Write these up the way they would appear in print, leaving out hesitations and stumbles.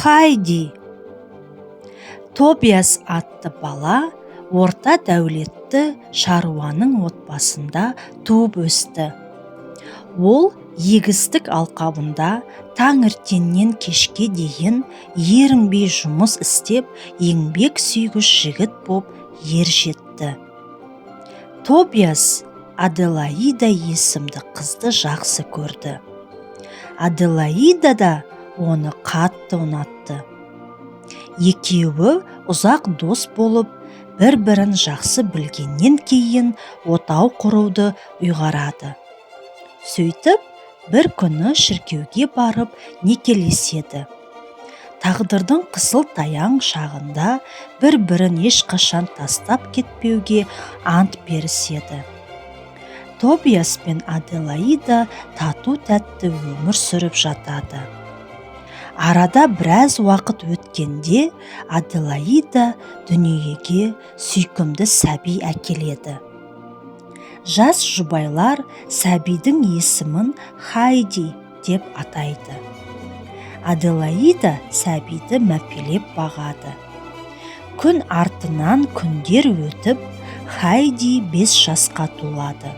Хайди. Тобиас атты бала орта дәулетті шаруаның отбасында туып өсті. Ол егістік алқабында таңертеңнен кешке дейін ерінбей жұмыс істеп, еңбек сүйгіш жігіт боп ер жетті. Тобиас Аделаида есімді қызды жақсы көрді. Аделаида да оны қатты ұнатты. Екеуі ұзақ дос болып, бір-бірін жақсы білгеннен кейін отау құруды ұйғарады. Сөйтіп, бір күні шіркеуге барып некелеседі. Тағдырдың қысыл-таяң шағында бір-бірін ешқашан тастап кетпеуге ант беріседі. Тобиас пен Аделаида тату-тәтті өмір сүріп жатады. Арада біраз уақыт өткенде Аделаида дүниеге сүйкімді сәби әкеледі. Жас жұбайлар сәбидің есімін Хайди деп атайды. Аделаида сәбиді мәпелеп бағады. Күн артынан күндер өтіп, Хайди 5 жасқа толады.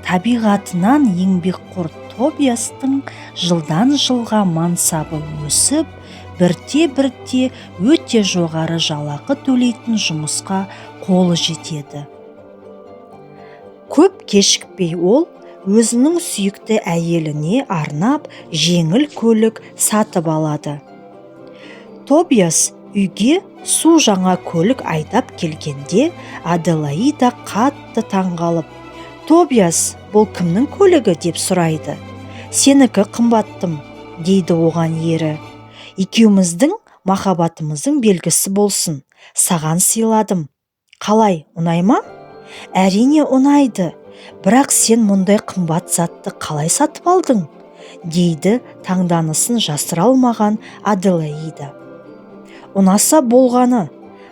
Табиғатынан еңбекқор Тобиастың жылдан жылға мансабы өсіп, бірте-бірте өте жоғары жалақы төлейтін жұмысқа қолы жетеді. Көп кешікпей ол өзінің сүйікті әйеліне арнап жеңіл көлік сатып алады. Тобиас үйге су жаңа көлік айдап келгенде Аделаида қатты таңғалып, «Тобиас, бұл кімнің көлігі?» деп сұрайды. «Сенікі қымбаттым», дейді оған ері. «Екеуміздің махаббатымыздың белгісі болсын, саған сыйладым. Қалай, ұнай ма?» «Әрине ұнайды, бірақ сен мұндай қымбат затты қалай сатып алдың?» дейді таңданысын жасыра алмаған Аделаида. «Ұнаса болғаны,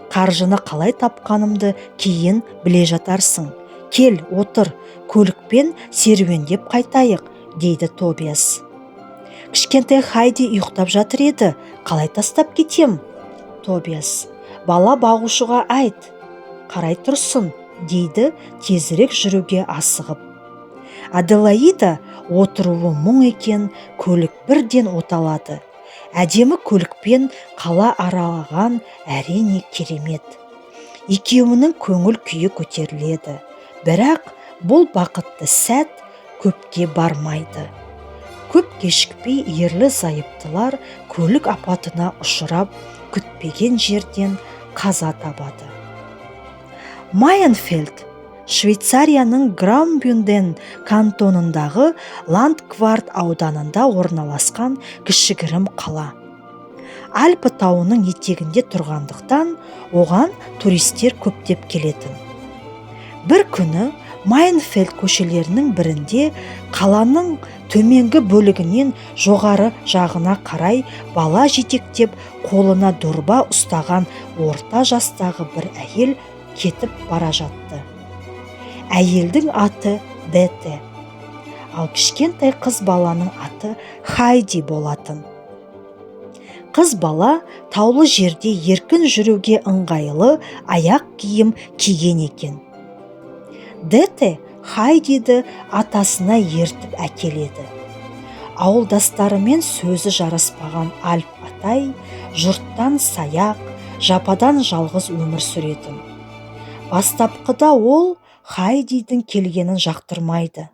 қаржыны қалай тапқанымды кейін біле жатарсың. Кел, отыр, көлікпен серуендеп қайтайық», дейді Тобиас. «Кішкентай Хайди ұйықтап жатыр еді, қалай тастап кетем?» Тобиас. «Бала бағушыға айт, қарай тұрсын», дейді тезірек жүруге асығып. Аделаида отыруы мұң екен, көлік бірден оталады. Әдемі көлікпен қала аралаған әрине керемет. Екеуінің көңіл күйі көтеріледі. Бірақ бұл бақытты сәт көпке бармайды. Көп кешікпей ерлі-зайыптылар көлік апатына ұшырап, күтпеген жерден қаза табады. Майенфельд Швейцарияның Граубюнден кантонындағы Ландкварт ауданында орналасқан кішігірім қала. Альпі тауының етегінде тұрғандықтан оған туристер көптеп келетін. Бір күні Майенфельд көшелерінің бірінде қаланың төменгі бөлігінен жоғары жағына қарай бала жетектеп қолына дорба ұстаған орта жастағы бір әйел кетіп бара жатты. Әйелдің аты Дете, ал кішкентай қыз баланың аты Хайди болатын. Қыз бала таулы жерде еркін жүруге ыңғайлы аяқ киім киген екен. Дете Хайдиді атасына ертіп әкеледі. Ауылдастарымен сөзі жараспаған Альп атай жұрттан саяқ, жападан жалғыз өмір сүретін. Бастапқыда ол Хайдидің келгенін жақтырмайды.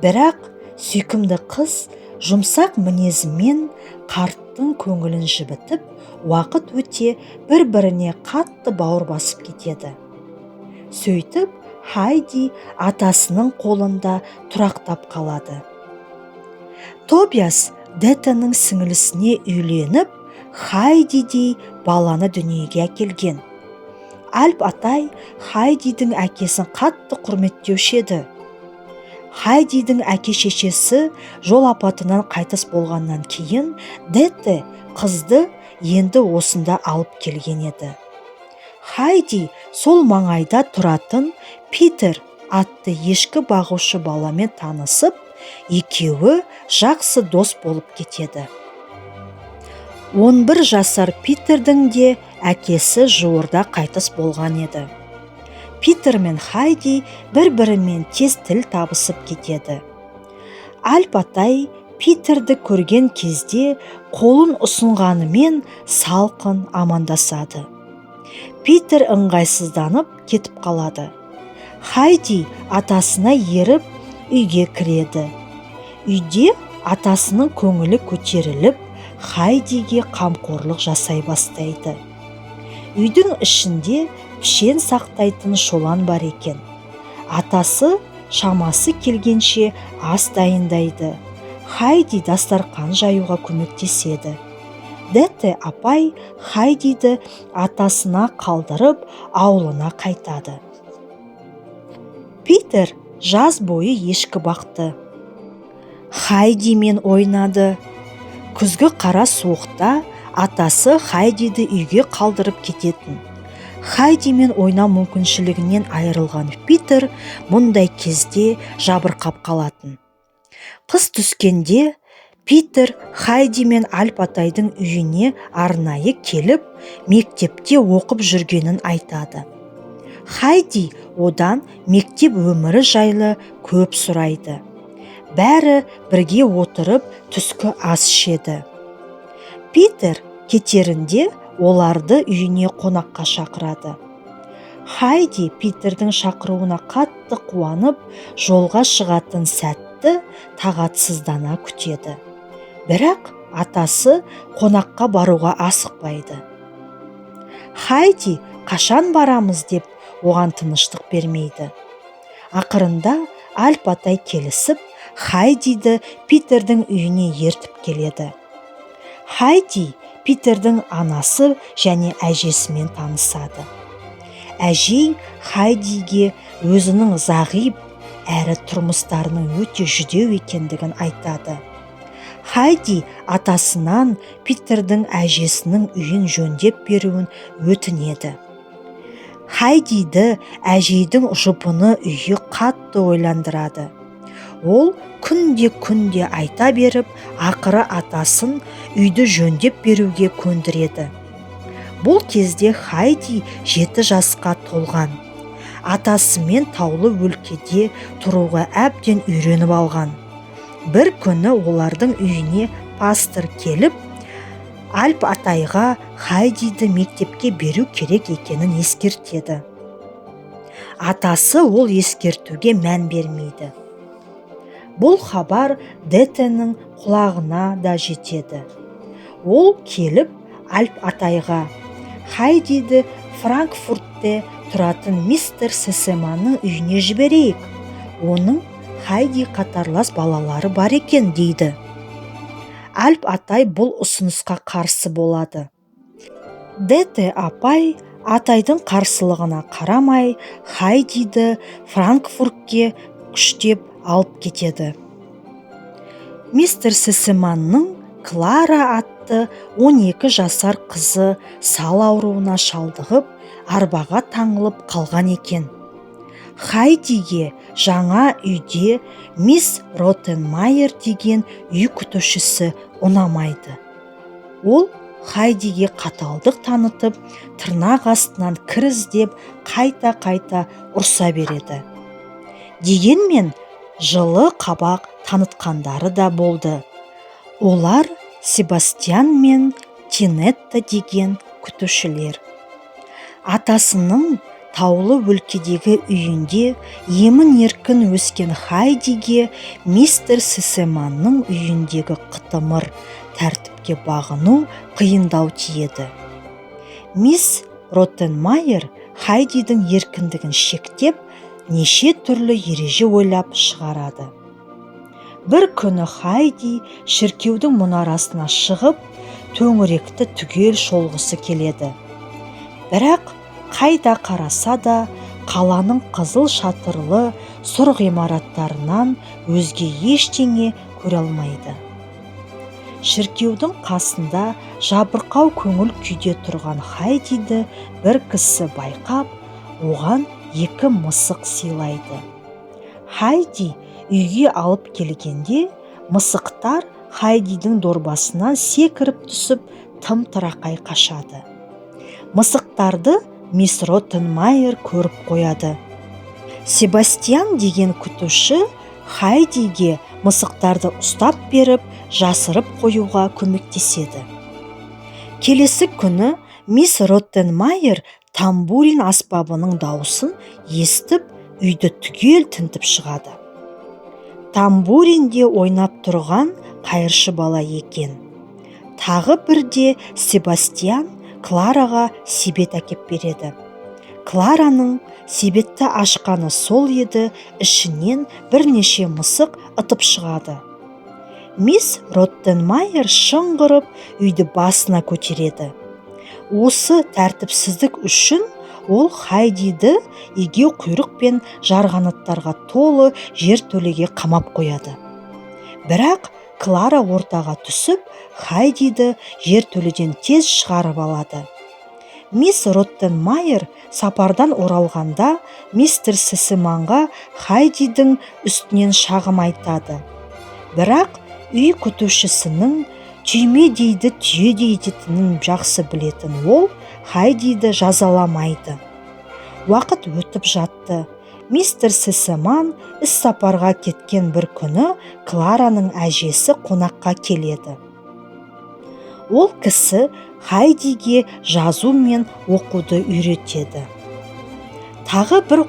Бірақ сүйкімді қыз жұмсақ мінезімен қарттың көңілін жібітіп, уақыт өте бір-біріне қатты бауыр басып кетеді. Сөйтіп, Хайди атасының қолында тұрақтап қалады. Тобиас Детаның сіңілісіне үйленіп, Хайдидей баланы дүниеге әкелген. Альп атай Хайдидің әкесін қатты құрметтеуші еді. Хайдидің әке-шешесі жол апатынан қайтыс болғаннан кейін Дете қызды енді осында алып келген еді. Хайди сол маңайда тұратын Питер атты ешкі бағушы баламен танысып, екеуі жақсы дос болып кетеді. 11 жасар Питердің де әкесі жуырда қайтыс болған еді. Питер мен Хайди бір-бірімен тез тіл табысып кетеді. Альп атай Питерді көрген кезде қолын ұсынғанымен салқын амандасады. Питер ыңғайсызданып кетіп қалады. Хайди атасына еріп үйге кіреді. Үйде атасының көңілі көтеріліп, Хайдиге қамқорлық жасай бастайды. Үйдің ішінде пішен сақтайтын шолан бар екен. Атасы шамасы келгенше ас дайындайды. Хайди дастарқан жаюға көмектеседі. Дете апай Хайдиді атасына қалдырып, ауылына қайтады. Питер жаз бойы ешкі бақты. Хайдимен ойнады. Күзгі қара суықта атасы Хайдиді үйге қалдырып кететін. Хайдимен ойнау мүмкіншілігінен айырылған Питер мұндай кезде жабырқап қалатын. Қыс түскенде Питер Хайди мен Альп атайдың үйіне арнайы келіп, мектепте оқып жүргенін айтады. Хайди одан мектеп өмірі жайлы көп сұрайды. Бәрі бірге отырып түскі ас ішеді. Питер кетерінде оларды үйіне қонаққа шақырады. Хайди Питердің шақыруына қатты қуанып, жолға шығатын сәтті тағатсыздана күтеді. Бірақ атасы қонаққа баруға асықпайды. Хайди қашан барамыз деп оған тыныштық бермейді. Ақырында Альп атай келісіп, Хайдиді Питердің үйіне ертіп келеді. Хайди Питердің анасы және әжесімен танысады. Әжей Хайдиге өзінің зағип әрі тұрмыстарының өте жүдеу екендігін айтады. Хайди атасынан Питердің әжесінің үйін жөндеп беруін өтінеді. Хайдиді әжейдің жұпыны үйі қатты ойландырады. Ол күнде айта беріп, ақыры атасын үйді жөндеп беруге көндіреді. Бұл кезде Хайди 7 жасқа толған. Атасымен таулы өлкеде тұруға әбден үйреніп алған. Бір күні олардың үйіне пастор келіп, Альп атайға Хайдиді мектепке беру керек екенін ескертеді. Атасы ол ескертуге мән бермейді. Бұл хабар Детенің құлағына да жетеді. Ол келіп Альп атайға Хайдиді Франкфуртте тұратын мистер Сесеманның үйіне жіберейік. Оның Хайди қатарлас балалары бар екен дейді. Альп атай бұл ұсынысқа қарсы болады. Дете апай атайдың қарсылығына қарамай Хайдиді Франкфуртке күштеп алып кетеді. Мистер Сесеманның Клара атты 12 жасар қызы сал ауруына шалдығып, арбаға таңылып қалған екен. Хайдиге жаңа үйде мисс Ротенмайер деген үй күтушісі ұнамайды. Ол Хайдиге қаталдық танытып, тырнақ астынан кір іздеп, қайта ұрса береді. Дегенмен жылы қабақ танытқандары да болды. Олар Себастьян мен Тинетта деген күтушілер. Атасының таулы өлкедегі үйінде емін-еркін өскен Хайдиге мистер Сесеманның үйіндегі қытымыр тәртіпке бағыну қиындау тиеді. Мисс Ротенмайер Хайдидің еркіндігін шектеп, неше түрлі ереже ойлап шығарады. Бір күні Хайди шіркеудің мұнарасына шығып, төңіректі түгел шолғысы келеді. Бірақ қайда қараса да қаланың қызыл шатырлы сұр ғимараттарынан өзге ештеңе көре алмайды. Шіркеудің қасында жабырқау көңіл күйде тұрған Хайдиді бір кісі байқап, оған 2 мысық сыйлайды. Хайди үйге алып келгенде мысықтар Хайдидің дорбасынан секіріп түсіп, тым-тырақай қашады. Мысықтарды мисс Роттенмайер көріп қояды. Себастьян деген күтуші Хайдиге мысықтарды ұстап беріп, жасырып қоюға көмектеседі. Келесі күні мисс Роттенмайер тамбурин аспабының дауысын естіп, үйді түгел тінтіп шығады. Тамбуринде ойнап тұрған қайыршы бала екен. Тағы бірде Себастьян Клараға себет әкеп береді. Клараның себетті ашқаны сол еді, ішінен бірнеше мысық ытып шығады. Мисс Роттенмайер шыңғырып үйді басына көтереді. Осы тәртіпсіздік үшін ол Хайдиді егеу құйрық пен жарғанаттарға толы жертөлеге қамап қояды. Бірақ Клара ортаға түсіп, Хайдиді жертөледен тез шығарып алады. Мисс Роттенмайер сапардан оралғанда мистер Сесіманға Хайдидің үстінен шағым айтады. Бірақ үй күтушісінің түйме дейді түйе дейтінін жақсы білетін ол Хайдиді жазаламайды. Уақыт өтіп жатты. Мистер Сесіман іс-сапарға кеткен бір күні Клараның әжесі қонаққа келеді. Ол кісі Хайдиге жазу мен оқуды үйретеді. Тағы бір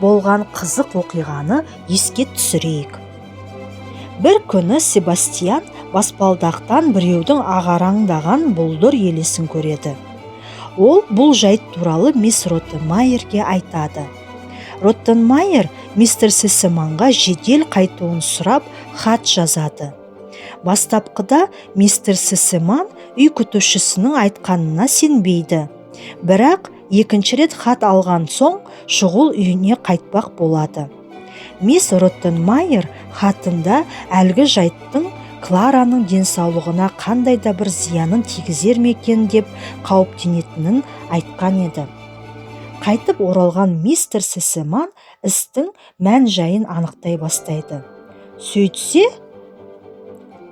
болған қызық оқиғаны еске түсірейік. Бір күні Себастьян баспалдақтан біреудің ағараңдаған бұлдыр елесін көреді. Ол бұл жайт туралы мисс Роттенмайерге айтады. Роттенмайер мистер Сесіманға жедел қайтуын сұрап хат жазады. Бастапқыда мистер Сесіман үй күтушісінің айтқанына сенбейді. Бірақ екінші рет хат алған соң шұғыл үйіне қайтпақ болады. Мисс Роттенмайер хатында әлгі жайттың Клараның денсаулығына қандай да бір зиянын тигізер ме екен деп қауіптенетінін айтқан еді. Қайтып оралған мистер Сесіман істің мән-жайын анықтай бастайды. Сөйтсе,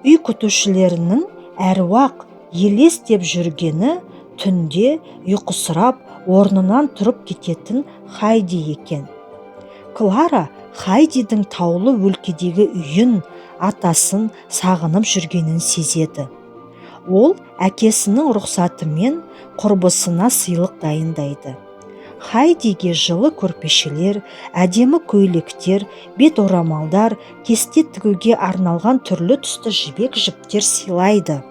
үй күтушілерінің әруақ елес деп жүргені түнде ұйқысырап орнынан тұрып кететін Хайди екен. Клара Хайдидің таулы өлкедегі үйін, атасын сағынып жүргенін сезеді. Ол әкесінің рұқсатымен құрбысына сыйлық дайындайды. Хайдиге жылы көрпешелер, әдемі көйлектер, бет орамалдар, кесте тігуге арналған түрлі түсті жібек жіптер сыйлайды.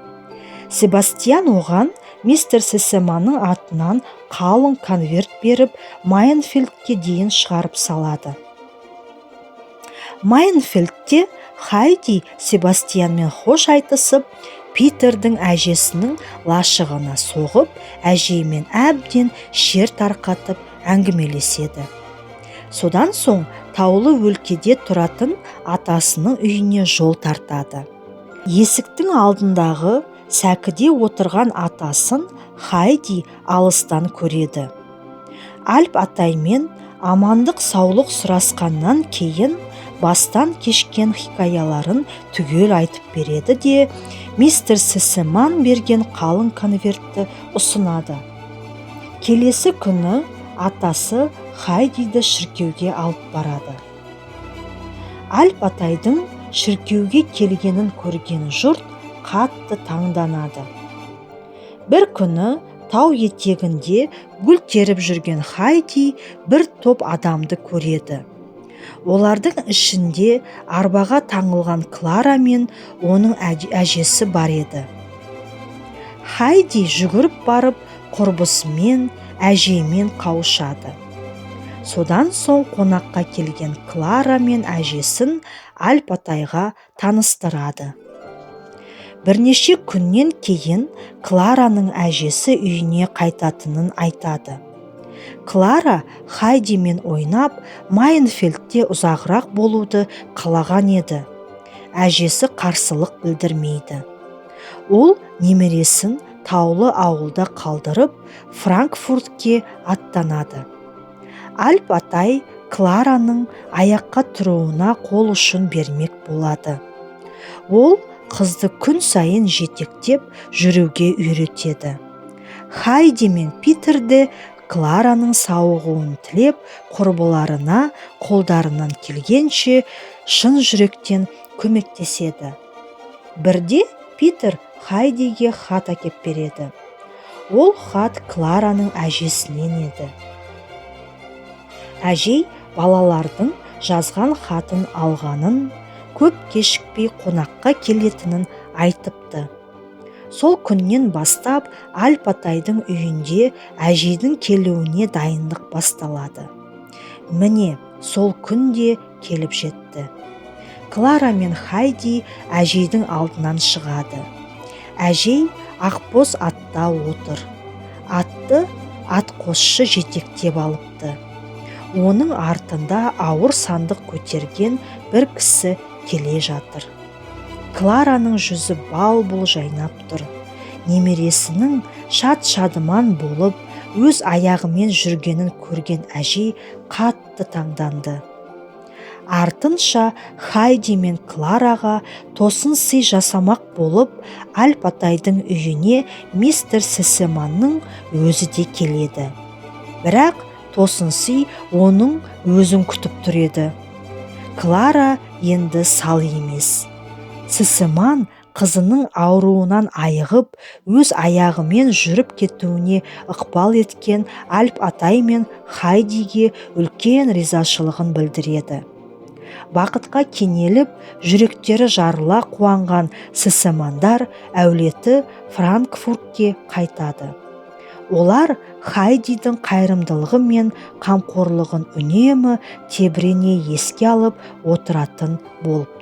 Себастьян оған мистер Сесіманның атынан қалың конверт беріп, Майнфельдке дейін шығарып салады. Майнфельдте Хайди Себастьянмен хош айтысып, Питердің әжесінің лашығына соғып, әжеймен әбден шер тарқатып әңгімелеседі. Содан соң таулы өлкеде тұратын атасының үйіне жол тартады. Есіктің алдындағы сәкіде отырған атасын Хайди алыстан көреді. Альп атаймен амандық саулық сұрасқаннан кейін бастан кешкен хикаяларын түгел айтып береді де, мистер Сесіман берген қалың конвертті ұсынады. Келесі күні атасы Хайдиді шіркеуге алып барады. Альп атайдың шіркеуге келгенін көрген жұрт қатты таңданады. Бір күні тау етегінде гүл теріп жүрген Хайди бір топ адамды көреді. Олардың ішінде арбаға таңылған Клара мен оның әжесі бар еді. Хайди жүгіріп барып құрбысымен, әжеймен қауышады. Содан соң қонаққа келген Клара мен әжесін Альп атайға таныстырады. Бірнеше күннен кейін Клараның әжесі үйіне қайтатынын айтады. Клара Хайдимен ойнап, Майнфельдте ұзағырақ болуды қалаған еді. Әжесі қарсылық білдірмейді. Ол немересін таулы ауылда қалдырып, Франкфуртке аттанады. Альп атай Клараның аяққа тұруына қол ұшын бермек болады. Ол қызды күн сайын жетектеп жүруге үйретеді. Хайди мен Питер де Клараның сауығуын тілеп, құрбыларына қолдарынан келгенше шын жүректен көмектеседі. Бірде Питер Хайдиге хат әкеп береді. Ол хат Клараның әжесінен еді. Әжей балалардың жазған хатын алғанын, көп кешікпей қонаққа келетінін айтыпты. Сол күннен бастап Альпатайдың үйінде әжейдің келуіне дайындық басталады. Міне, сол күн де келіп жетті. Клара мен Хайди әжейдің алдынан шығады. Әжей ақбоз атта отыр. Атты атқосшы жетектеп алыпты. Оның артында ауыр сандық көтерген бір кісі келе жатыр. Клараның жүзі бал-бұл жайнап тұр. Немересінің шат-шадыман болып, өз аяғымен жүргенін көрген әжей қатты таңданды. Артынша Хайди мен Клараға тосын сый жасамақ болып, Альпатайдың үйіне мистер Сесеманның өзі де келеді. Бірақ тосын сый оның өзін күтіп тұр еді. Клара енді сал емес. Сесеман қызының ауруынан айығып, өз аяғымен жүріп кетуіне ықпал еткен Альпатай мен Хайдиге үлкен ризашылығын білдіреді. Бақытқа кенеліп, жүректері жарыла қуанған Сесемандар әулеті Франкфуртке қайтады. Олар Хайдидің қайырымдылығы мен қамқорлығын үнемі тебірене еске алып отыратын болып